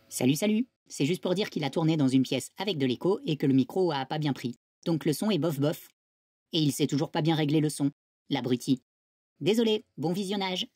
Salut, salut! C'est juste pour dire qu'il a tourné dans une pièce avec de l'écho et que le micro a pas bien pris. Donc le son est bof bof. Et il sait toujours pas bien régler le son. L'abruti. Désolé, bon visionnage.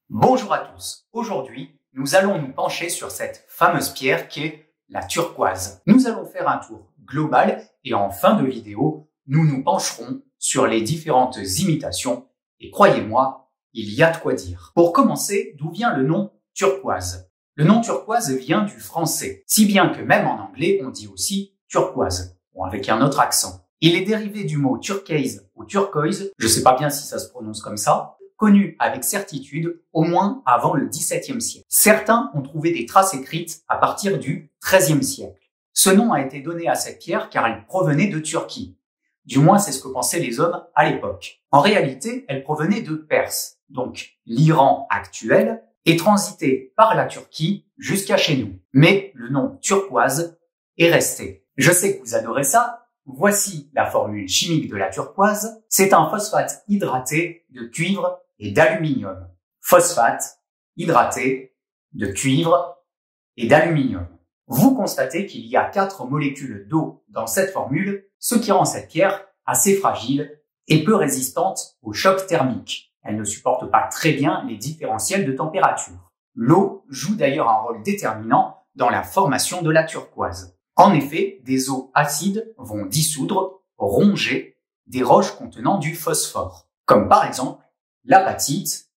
Bonjour à tous. Aujourd'hui, nous allons nous pencher sur cette fameuse pierre qui est la turquoise. Nous allons faire un tour global et en fin de vidéo, nous nous pencherons sur les différentes imitations et croyez-moi, il y a de quoi dire. Pour commencer, d'où vient le nom turquoise? Le nom turquoise vient du français, si bien que même en anglais, on dit aussi turquoise, bon, avec un autre accent. Il est dérivé du mot turquoise ou turquoise, je sais pas bien si ça se prononce comme ça, connu avec certitude au moins avant le XVIIe siècle. Certains ont trouvé des traces écrites à partir du XIIIe siècle. Ce nom a été donné à cette pierre car elle provenait de Turquie. Du moins, c'est ce que pensaient les hommes à l'époque. En réalité, elle provenait de Perse, donc l'Iran actuel, et transitait par la Turquie jusqu'à chez nous. Mais le nom turquoise est resté. Je sais que vous adorez ça. Voici la formule chimique de la turquoise. C'est un phosphate hydraté de cuivre et d'aluminium. Phosphate hydraté de cuivre et d'aluminium. Vous constatez qu'il y a 4 molécules d'eau dans cette formule, ce qui rend cette pierre assez fragile et peu résistante au choc thermique. Elle ne supporte pas très bien les différentiels de température. L'eau joue d'ailleurs un rôle déterminant dans la formation de la turquoise. En effet, des eaux acides vont dissoudre, ronger des roches contenant du phosphore, comme par exemple l'apatite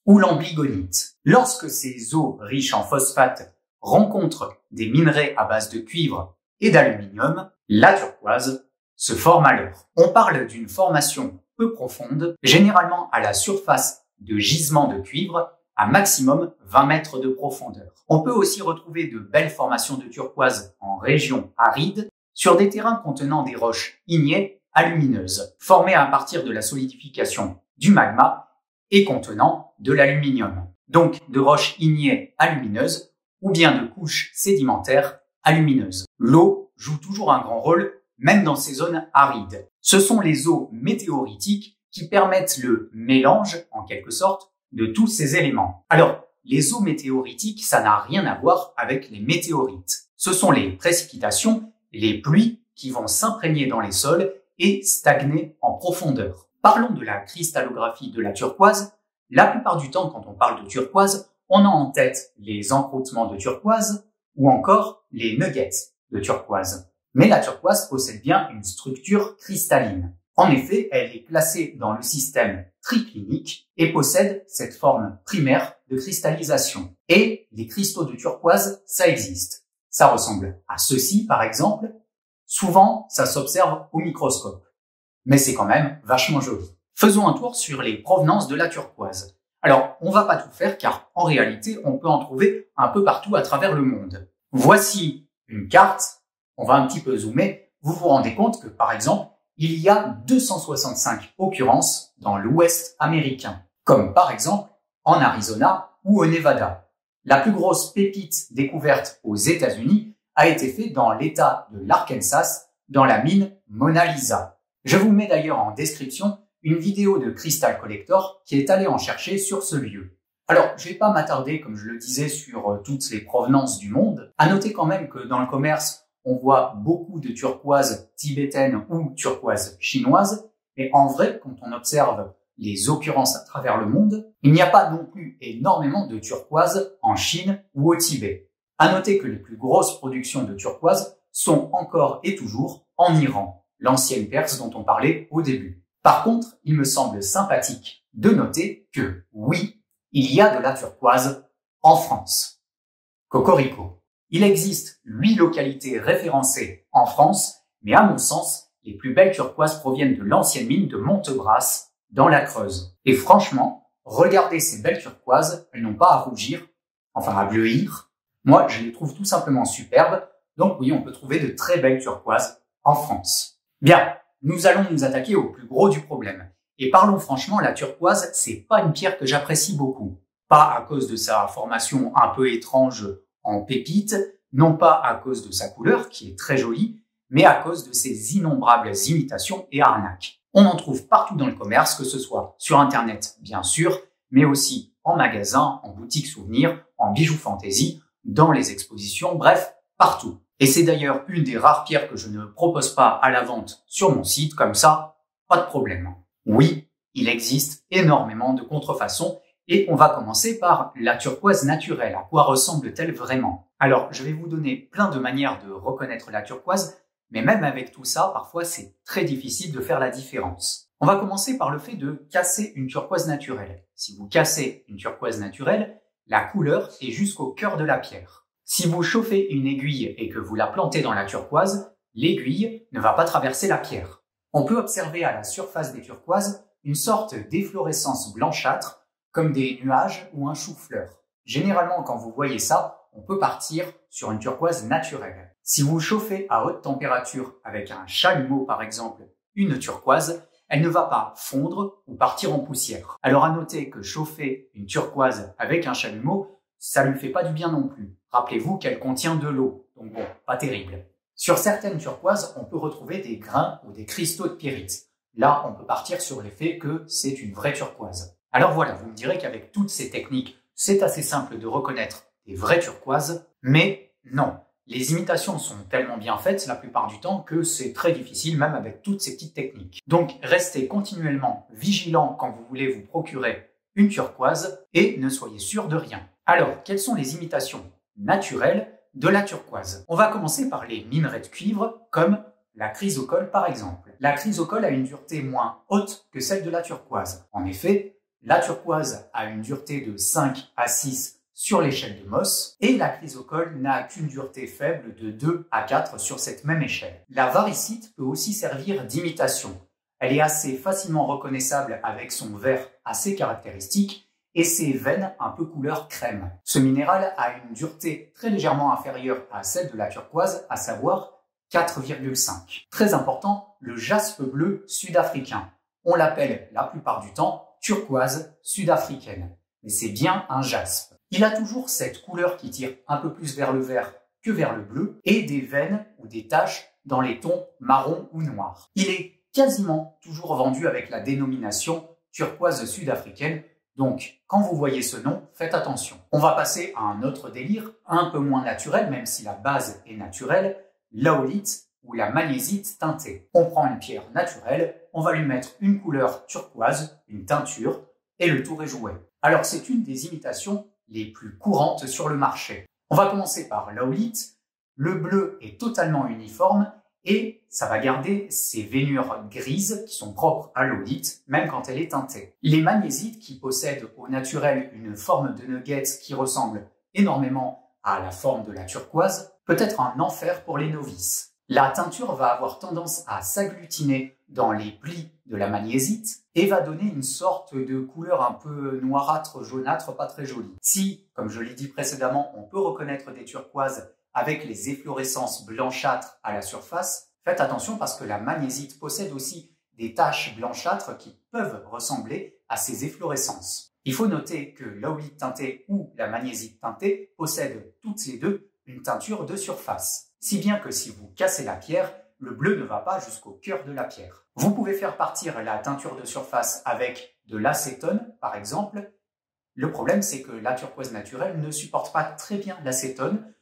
ou l'ambligonite. Lorsque ces eaux riches en phosphate rencontrent des minerais à base de cuivre et d'aluminium, la turquoise se forme alors. On parle d'une formation peu profonde, généralement à la surface de gisements de cuivre à maximum 20 mètres de profondeur. On peut aussi retrouver de belles formations de turquoise en région aride sur des terrains contenant des roches ignées alumineuses, formées à partir de la solidification du magma et contenant de l'aluminium. Donc de roches ignées alumineuses ou bien de couches sédimentaires alumineuses. L'eau joue toujours un grand rôle même dans ces zones arides. Ce sont les eaux météoritiques qui permettent le mélange, en quelque sorte, de tous ces éléments. Alors, les eaux météoritiques, ça n'a rien à voir avec les météorites. Ce sont les précipitations, les pluies qui vont s'imprégner dans les sols et stagner en profondeur. Parlons de la cristallographie de la turquoise. La plupart du temps, quand on parle de turquoise, on a en tête les encroûtements de turquoise ou encore les nuggets de turquoise. Mais la turquoise possède bien une structure cristalline. En effet, elle est placée dans le système triclinique et possède cette forme primaire de cristallisation. Et les cristaux de turquoise, ça existe. Ça ressemble à ceci, par exemple. Souvent, ça s'observe au microscope. Mais c'est quand même vachement joli. Faisons un tour sur les provenances de la turquoise. Alors, on va pas tout faire car, en réalité, on peut en trouver un peu partout à travers le monde. Voici une carte. On va un petit peu zoomer. Vous vous rendez compte que, par exemple, il y a 265 occurrences dans l'Ouest américain, comme par exemple en Arizona ou au Nevada. La plus grosse pépite découverte aux États-Unis a été faite dans l'État de l'Arkansas, dans la mine Mona Lisa. Je vous mets d'ailleurs en description une vidéo de Crystal Collector qui est allé en chercher sur ce lieu. Alors, je vais pas m'attarder, comme je le disais, sur toutes les provenances du monde. À noter quand même que dans le commerce, on voit beaucoup de turquoise tibétaine ou turquoise chinoise. Et en vrai, quand on observe les occurrences à travers le monde, il n'y a pas non plus énormément de turquoise en Chine ou au Tibet. À noter que les plus grosses productions de turquoise sont encore et toujours en Iran, l'ancienne Perse dont on parlait au début. Par contre, il me semble sympathique de noter que, oui, il y a de la turquoise en France. Cocorico. Il existe 8 localités référencées en France, mais à mon sens, les plus belles turquoises proviennent de l'ancienne mine de Montebrasse, dans la Creuse. Et franchement, regardez ces belles turquoises, elles n'ont pas à rougir, enfin à bleuir. Moi, je les trouve tout simplement superbes, donc oui, on peut trouver de très belles turquoises en France. Bien, nous allons nous attaquer au plus gros du problème. Et parlons franchement, la turquoise, c'est pas une pierre que j'apprécie beaucoup. Pas à cause de sa formation un peu étrange en pépite, non pas à cause de sa couleur, qui est très jolie, mais à cause de ses innombrables imitations et arnaques. On en trouve partout dans le commerce, que ce soit sur Internet, bien sûr, mais aussi en magasin, en boutique souvenir, en bijoux fantaisie, dans les expositions, bref, partout. Et c'est d'ailleurs une des rares pierres que je ne propose pas à la vente sur mon site, comme ça, pas de problème. Oui, il existe énormément de contrefaçons et on va commencer par la turquoise naturelle. À quoi ressemble-t-elle vraiment? Alors, je vais vous donner plein de manières de reconnaître la turquoise, mais même avec tout ça, parfois c'est très difficile de faire la différence. On va commencer par le fait de casser une turquoise naturelle. Si vous cassez une turquoise naturelle, la couleur est jusqu'au cœur de la pierre. Si vous chauffez une aiguille et que vous la plantez dans la turquoise, l'aiguille ne va pas traverser la pierre. On peut observer à la surface des turquoises une sorte d'efflorescence blanchâtre, comme des nuages ou un chou-fleur. Généralement, quand vous voyez ça, on peut partir sur une turquoise naturelle. Si vous chauffez à haute température avec un chalumeau par exemple, une turquoise, elle ne va pas fondre ou partir en poussière. Alors à noter que chauffer une turquoise avec un chalumeau, ça lui fait pas du bien non plus. Rappelez-vous qu'elle contient de l'eau, donc bon, pas terrible. Sur certaines turquoises, on peut retrouver des grains ou des cristaux de pyrite. Là, on peut partir sur l'effet que c'est une vraie turquoise. Alors voilà, vous me direz qu'avec toutes ces techniques, c'est assez simple de reconnaître des vraies turquoises, mais non. Les imitations sont tellement bien faites la plupart du temps que c'est très difficile même avec toutes ces petites techniques. Donc restez continuellement vigilant quand vous voulez vous procurer une turquoise et ne soyez sûr de rien. Alors, quelles sont les imitations naturelles de la turquoise? On va commencer par les minerais de cuivre comme la chrysocole par exemple. La chrysocole a une dureté moins haute que celle de la turquoise. En effet, la turquoise a une dureté de 5 à 6 sur l'échelle de Mohs et la chrysocole n'a qu'une dureté faible de 2 à 4 sur cette même échelle. La varicite peut aussi servir d'imitation. Elle est assez facilement reconnaissable avec son vert assez caractéristique et ses veines un peu couleur crème. Ce minéral a une dureté très légèrement inférieure à celle de la turquoise, à savoir 4,5. Très important, le jaspe bleu sud-africain. On l'appelle la plupart du temps turquoise sud-africaine, mais c'est bien un jaspe. Il a toujours cette couleur qui tire un peu plus vers le vert que vers le bleu et des veines ou des taches dans les tons marron ou noir. Il est quasiment toujours vendu avec la dénomination turquoise sud-africaine, donc quand vous voyez ce nom, faites attention. On va passer à un autre délire, un peu moins naturel, même si la base est naturelle, l'aolite ou la magnésite teintée. On prend une pierre naturelle, on va lui mettre une couleur turquoise, une teinture, et le tour est joué. Alors c'est une des imitations les plus courantes sur le marché. On va commencer par l'aolite. Le bleu est totalement uniforme et ça va garder ces veinures grises qui sont propres à l'aolite, même quand elle est teintée. Les magnésites, qui possèdent au naturel une forme de nugget qui ressemble énormément à la forme de la turquoise, peut être un enfer pour les novices. La teinture va avoir tendance à s'agglutiner dans les plis de la magnésite et va donner une sorte de couleur un peu noirâtre, jaunâtre, pas très jolie. Si, comme je l'ai dit précédemment, on peut reconnaître des turquoises avec les efflorescences blanchâtres à la surface, faites attention parce que la magnésite possède aussi des taches blanchâtres qui peuvent ressembler à ces efflorescences. Il faut noter que l'aolite teintée ou la magnésite teintée possèdent toutes les deux une teinture de surface. Si bien que si vous cassez la pierre, le bleu ne va pas jusqu'au cœur de la pierre. Vous pouvez faire partir la teinture de surface avec de l'acétone, par exemple. Le problème, c'est que la turquoise naturelle ne supporte pas très bien l'acétone,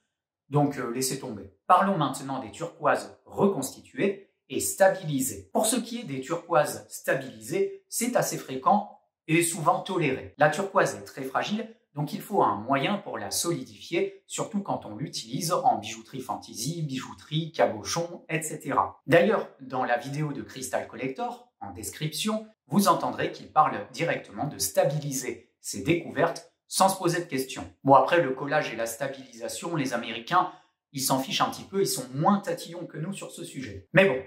donc laissez tomber. Parlons maintenant des turquoises reconstituées et stabilisées. Pour ce qui est des turquoises stabilisées, c'est assez fréquent et souvent toléré. La turquoise est très fragile, donc il faut un moyen pour la solidifier, surtout quand on l'utilise en bijouterie fantaisie, bijouterie, cabochon, etc. D'ailleurs, dans la vidéo de Crystal Collector, en description, vous entendrez qu'il parle directement de stabiliser ses découvertes sans se poser de questions. Bon, après, le collage et la stabilisation, les Américains, ils s'en fichent un petit peu, ils sont moins tatillons que nous sur ce sujet. Mais bon,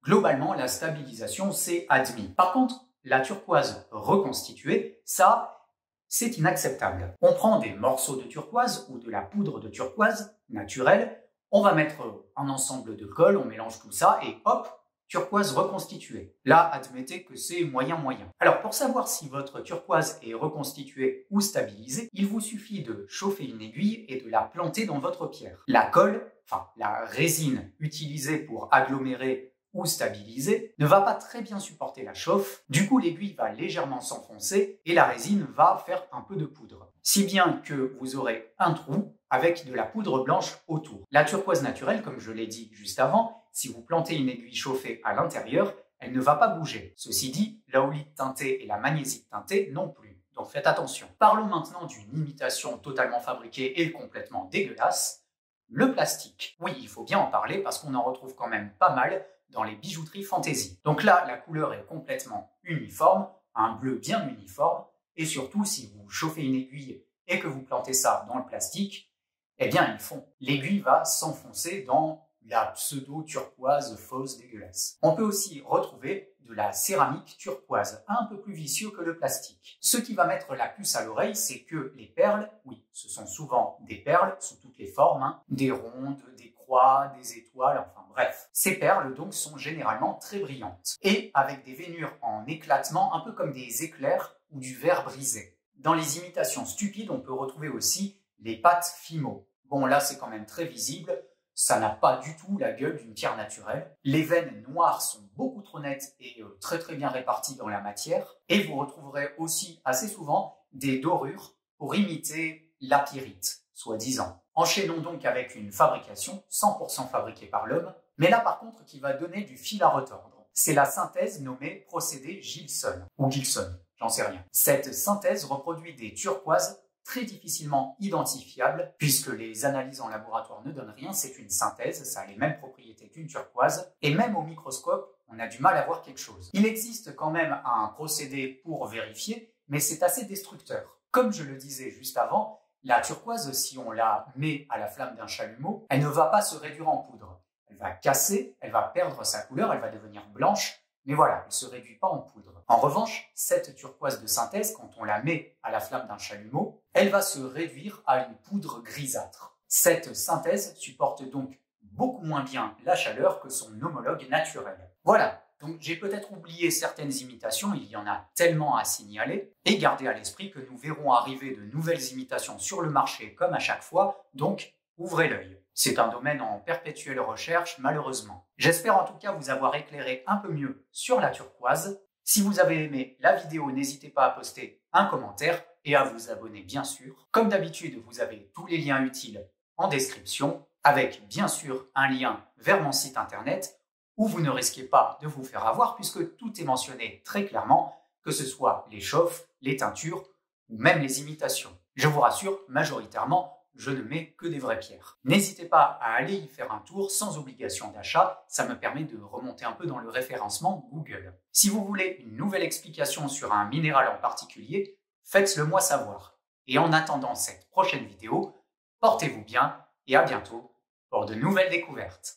globalement, la stabilisation, c'est admis. Par contre, la turquoise reconstituée, ça, c'est inacceptable. On prend des morceaux de turquoise ou de la poudre de turquoise naturelle, on va mettre un ensemble de colle, on mélange tout ça et hop, turquoise reconstituée. Là, admettez que c'est moyen-moyen. Alors, pour savoir si votre turquoise est reconstituée ou stabilisée, il vous suffit de chauffer une aiguille et de la planter dans votre pierre. La colle, enfin la résine utilisée pour agglomérer ou stabiliser, ne va pas très bien supporter la chauffe. Du coup, l'aiguille va légèrement s'enfoncer et la résine va faire un peu de poudre. si bien que vous aurez un trou avec de la poudre blanche autour. La turquoise naturelle, comme je l'ai dit juste avant, si vous plantez une aiguille chauffée à l'intérieur, elle ne va pas bouger. Ceci dit, la haulite teintée et la magnésie teintée non plus. Donc faites attention. Parlons maintenant d'une imitation totalement fabriquée et complètement dégueulasse, le plastique. Oui, il faut bien en parler parce qu'on en retrouve quand même pas mal dans les bijouteries fantasy. Donc là, la couleur est complètement uniforme, un bleu bien uniforme, et surtout si vous chauffez une aiguille et que vous plantez ça dans le plastique, eh bien ils fond. L'aiguille va s'enfoncer dans la pseudo-turquoise fausse dégueulasse. On peut aussi retrouver de la céramique turquoise, un peu plus vicieux que le plastique. Ce qui va mettre la puce à l'oreille, c'est que les perles, oui, ce sont souvent des perles sous toutes les formes, des rondes, des croix, des étoiles, enfin bref. Ces perles donc sont généralement très brillantes et avec des veinures en éclatement, un peu comme des éclairs ou du verre brisé. Dans les imitations stupides, on peut retrouver aussi les pâtes Fimo. Bon, là, c'est quand même très visible. Ça n'a pas du tout la gueule d'une pierre naturelle. Les veines noires sont beaucoup trop nettes et très très bien réparties dans la matière. Et vous retrouverez aussi assez souvent des dorures pour imiter la pyrite, soi-disant. Enchaînons donc avec une fabrication 100% fabriquée par l'homme, mais là par contre qui va donner du fil à retordre. C'est la synthèse nommée procédé Gilson, ou Gilson, j'en sais rien. Cette synthèse reproduit des turquoises très difficilement identifiable puisque les analyses en laboratoire ne donnent rien, c'est une synthèse, ça a les mêmes propriétés qu'une turquoise et même au microscope, on a du mal à voir quelque chose. Il existe quand même un procédé pour vérifier, mais c'est assez destructeur. Comme je le disais juste avant, la turquoise, si on la met à la flamme d'un chalumeau, elle ne va pas se réduire en poudre. Elle va casser, elle va perdre sa couleur, elle va devenir blanche, mais voilà, elle ne se réduit pas en poudre. En revanche, cette turquoise de synthèse, quand on la met à la flamme d'un chalumeau, elle va se réduire à une poudre grisâtre. Cette synthèse supporte donc beaucoup moins bien la chaleur que son homologue naturel. Voilà, donc j'ai peut-être oublié certaines imitations, il y en a tellement à signaler, et gardez à l'esprit que nous verrons arriver de nouvelles imitations sur le marché comme à chaque fois, donc ouvrez l'œil. C'est un domaine en perpétuelle recherche, malheureusement. J'espère en tout cas vous avoir éclairé un peu mieux sur la turquoise. Si vous avez aimé la vidéo, n'hésitez pas à poster un commentaire et à vous abonner bien sûr. Comme d'habitude, vous avez tous les liens utiles en description, avec bien sûr un lien vers mon site internet où vous ne risquez pas de vous faire avoir puisque tout est mentionné très clairement, que ce soit les chauffes, les teintures ou même les imitations. Je vous rassure, majoritairement, je ne mets que des vraies pierres. N'hésitez pas à aller y faire un tour sans obligation d'achat, ça me permet de remonter un peu dans le référencement Google. Si vous voulez une nouvelle explication sur un minéral en particulier, faites-le moi savoir. Et en attendant cette prochaine vidéo, portez-vous bien et à bientôt pour de nouvelles découvertes.